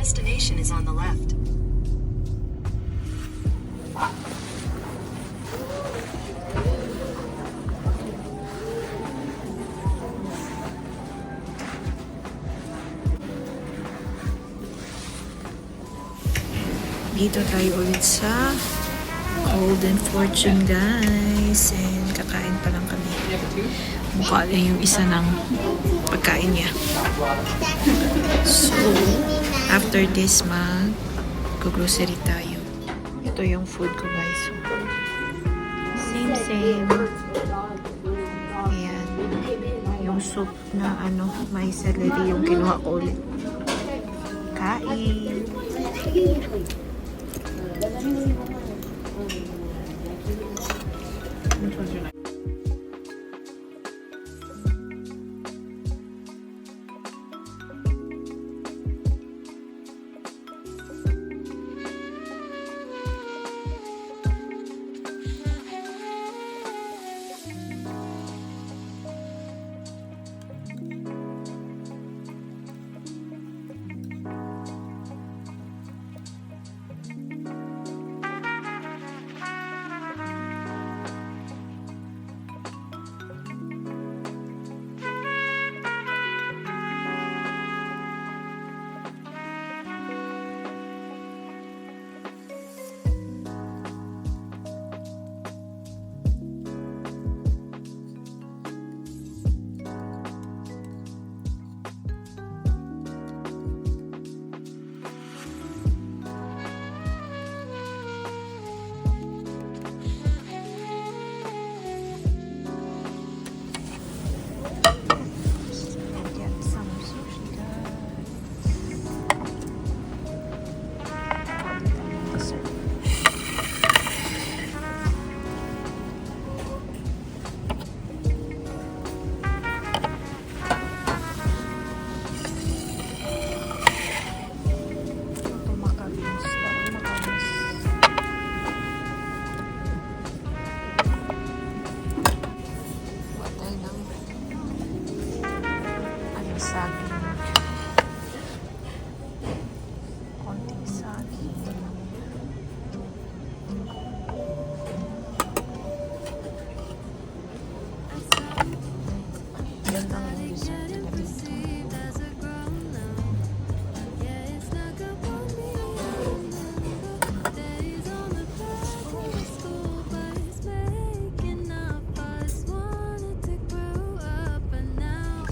destination is on the left. Dito tayo ulit sa Golden Fortune, guys. And kakain pa lang kami. Mukha na yung isa ng pagkain niya. So, after this, mag-grocery tayo. Ito yung food ko, guys. Same. Ayan. Yung soup na may celery yung kinuha ko ulit. Kain.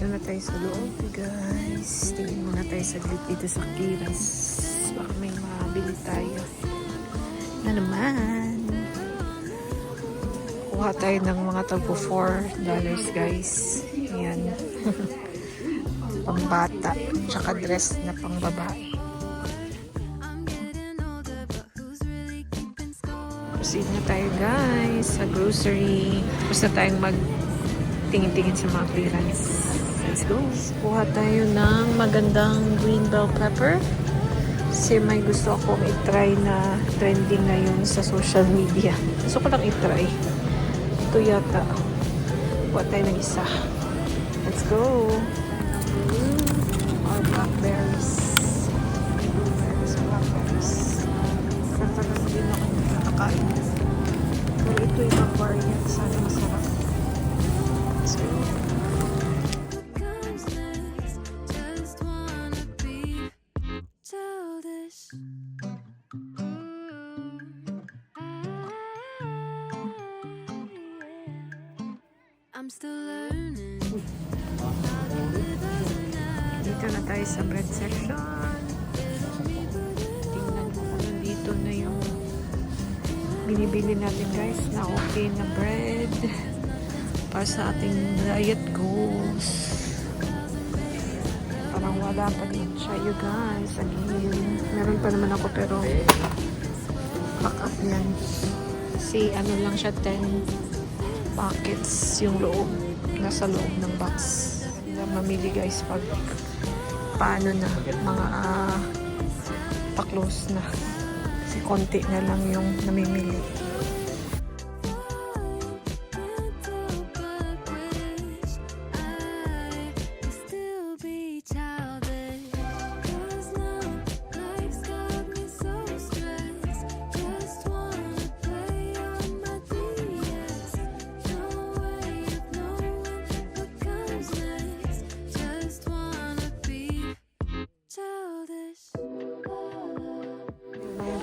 Dito na tayo sa loob, guys. Tingin muna tayo saglit dito sa Kiras. Baka may mabili tayo. Na naman. Kuha tayo ng mga tagpo $4, guys. Ayan. Pambata. Tsaka dress na pang babae. Proceed na tayo, guys, sa grocery. Tapos na tayong magtingin-tingin sa mga clearance. Let's go. Kuha tayo ng magandang green bell pepper. Kasi may gusto akong i-try na trending ngayon sa social media. Gusto ko lang i-try. Ito yata. Kuha tayo ng isa. Let's go. Or blackberries. Blackberries. Katagal din ako nakakain. Pero ito yung variant. Sana masarap. Let's go. Dito na tayo sa bread section. Tingnan mo kung nandito na yung binibili natin, guys, na okay na bread para sa ating diet goals. Parang wala pa din siya, you guys. Again, meron pa naman ako pero pack up yan. Kasi ano lang siya, 10 packets yung loob, nasa loob ng box. Mamili, guys, pag paano na mga pa-close na, kasi konti na lang yung namimili.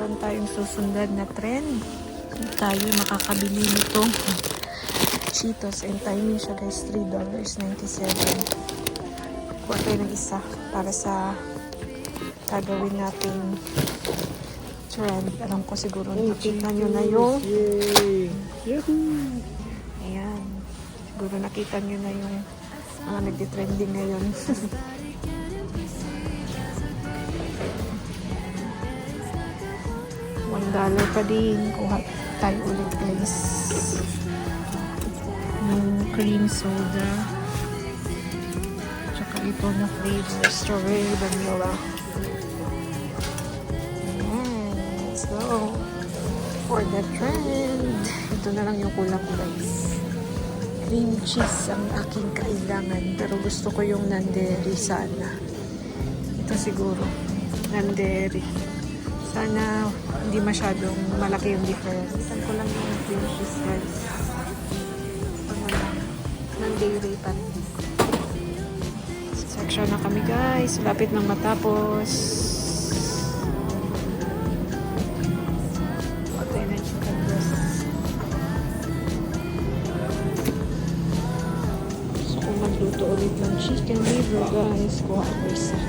meron tayong susundan na trend. Tayo makakabili nito. Cheetos and timing siya guys, $3.97. Kuha tayo ng isa para sa gagawin nating trend. Alam ko siguro nakita nyo na yung ayan, siguro nakita nyo na yung mga nagtitrending ngayon. $1 pa din. Kuha tayo ulit guys. Yung cream soda. Tsaka ito na flavor. Strawberry vanilla. Ayan. Let's go. For the trend. Ito na lang yung kulang ko guys. Cream cheese ang aking kailangan. Pero gusto ko yung nanderi sana. Ito siguro. Nanderi. Sana hindi masyadong malaki yung difference. Saan ko lang yung cream cheese guys. Nanderi pa rin. Section na kami guys. Lapit nang matapos. Patay na chicken breast. So kung magluto ulit ng chicken liver guys, kuha ko isa.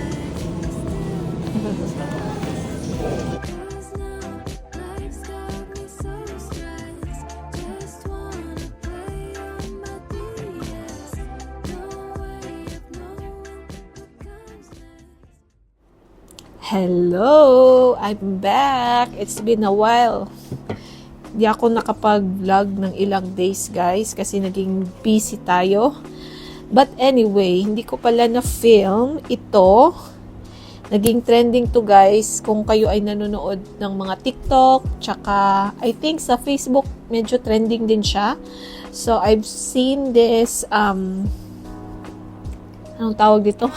Hello! I'm back! It's been a while. Hindi ako nakapag-vlog ng ilang days guys kasi naging busy tayo. But anyway, hindi ko pala na-film ito. Naging trending to guys kung kayo ay nanonood ng mga TikTok, tsaka I think sa Facebook medyo trending din siya. So I've seen this anong tawag dito?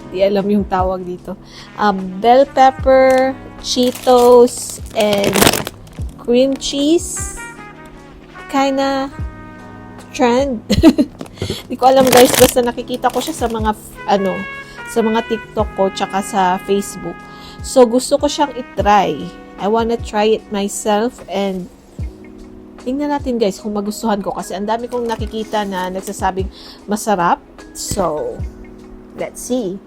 Di alam yung tawag dito. Bell pepper, Cheetos, and cream cheese. Kinda trend. Di ko alam guys, basta nakikita ko siya sa mga sa mga TikTok ko tsaka sa Facebook. So gusto ko siyang i-try. I wanna try it myself and tingnan natin guys kung magustuhan ko kasi ang dami kong nakikita na nagsasabing masarap. So let's see.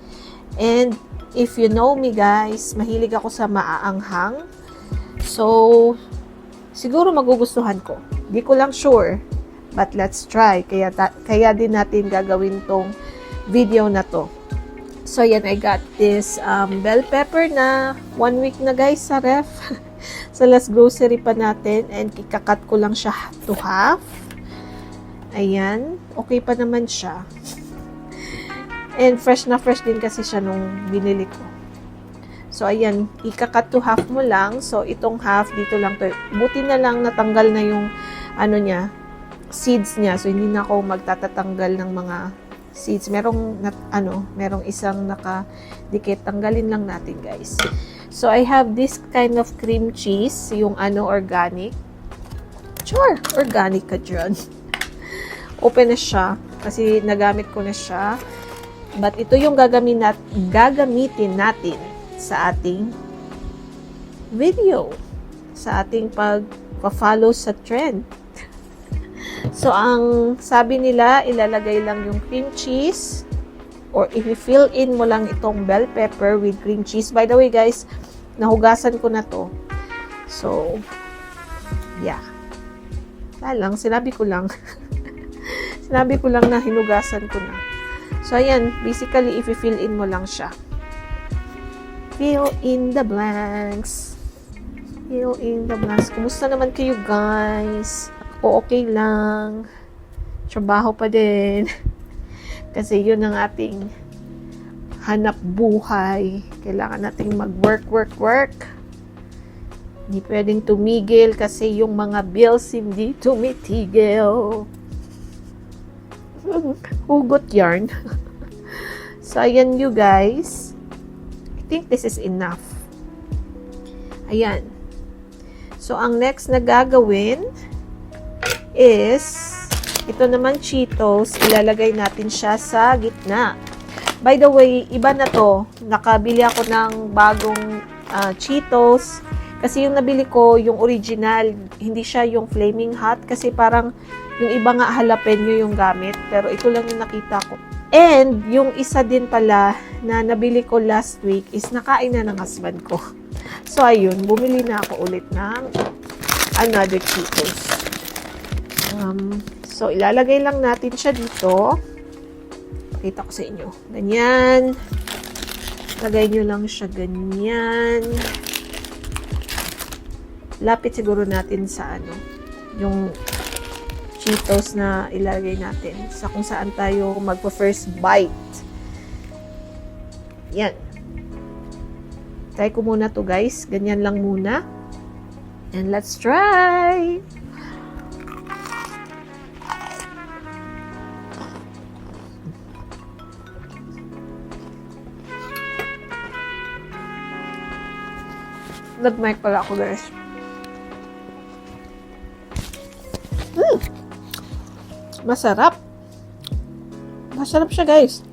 And if you know me guys, mahilig ako sa maaanghang. So siguro magugustuhan ko. Di ko lang sure. But let's try. Kaya din natin gagawin tong video na to. So yan, I got this bell pepper na 1 week na guys sa ref. Sa last grocery pa natin. And kikakat ko lang siya to half. Ayan. Okay pa naman siya. And fresh na fresh din kasi siya nung binili ko. So, ayan. Ika-cut to half mo lang. So, itong half dito lang to. Buti na lang natanggal na yung niya, seeds niya. So, hindi na ako magtatatanggal ng mga seeds. Merong isang nakadikit. Tanggalin lang natin, guys. So, I have this kind of cream cheese. Yung organic. Sure, organic ka dyan. Open na siya. Kasi nagamit ko na siya. But ito yung gagamitin natin sa ating video. Sa ating pag-follow sa trend. So, ang sabi nila, ilalagay lang yung cream cheese or i-fill in mo lang itong bell pepper with cream cheese. By the way, guys, nahugasan ko na to. So, yeah. Sinabi ko lang. Sinabi ko lang na hinugasan ko na. So, ayan, basically, i-fill in mo lang siya. Fill in the blanks. Fill in the blanks. Kumusta naman kayo, guys? O, okay lang. Trabaho pa din. Kasi yun ang ating hanap buhay. Kailangan nating mag-work. Hindi pwedeng tumigil kasi yung mga bills hindi tumitigil. Hugot yarn. So, ayan you guys. I think this is enough. Ayan. So, ang next na gagawin is ito naman Cheetos. Ilalagay natin siya sa gitna. By the way, iba na to. Nakabili ako ng bagong Cheetos. Kasi yung nabili ko, yung original, hindi siya yung Flaming Hot. Kasi parang yung iba nga jalapeno yung gamit. Pero ito lang yung nakita ko. And yung isa din pala na nabili ko last week is nakain na ng husband ko. So ayun, bumili na ako ulit ng another Cheetos. So ilalagay lang natin siya dito. Pakita ko sa inyo. Ganyan. Lagay nyo lang siya ganyan. Lapit siguro natin sa yung Cheetos na ilalagay natin sa kung saan tayo magpa-first bite. Yan. Try ko muna to guys. Ganyan lang muna. And let's try! Nag-mic pala ako guys. Masarap. Masarap siya, guys.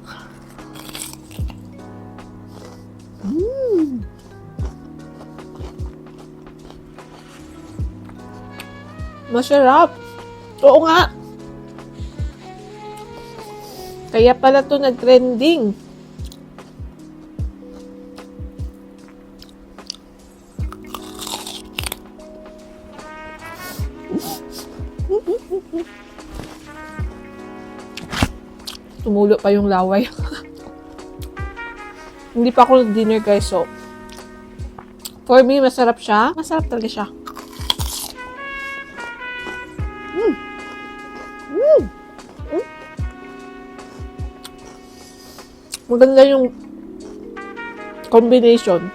Masarap. Oo nga. Kaya pala to nag-trending. Tumulo pa yung laway. Hindi pa ako dinner guys, so for me, masarap siya. Masarap talaga siya. Maganda yung combination.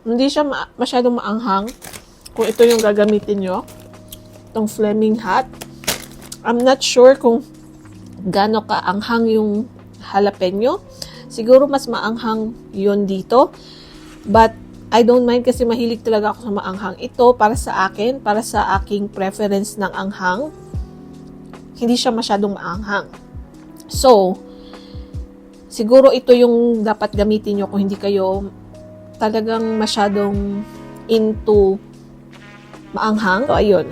Hindi siya masyadong maanghang. Kung ito yung gagamitin nyo, itong Flaming Hot. I'm not sure kung gaano kaanghang yung jalapeno. Siguro mas maanghang yun dito. But I don't mind kasi mahilig talaga ako sa maanghang. Ito para sa akin, para sa aking preference ng anghang, hindi siya masyadong maanghang. So, siguro ito yung dapat gamitin nyo kung hindi kayo talagang masyadong into maanghang. So, ayun.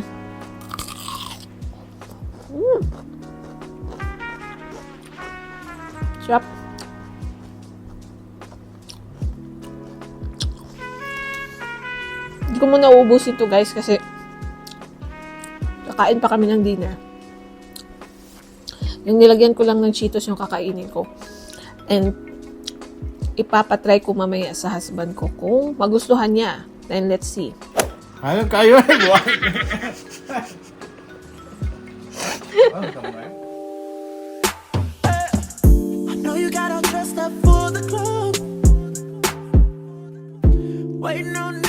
Sarap. Hindi ko muna uubusin ito guys kasi kakain pa kami ng dinner. Yung nilagyan ko lang ng Cheetos yung kakainin ko. And ipapatry ko mamaya sa husband ko kung magustuhan niya. Then let's see. Ano kayo? I know you got all dressed up for the club, waiting on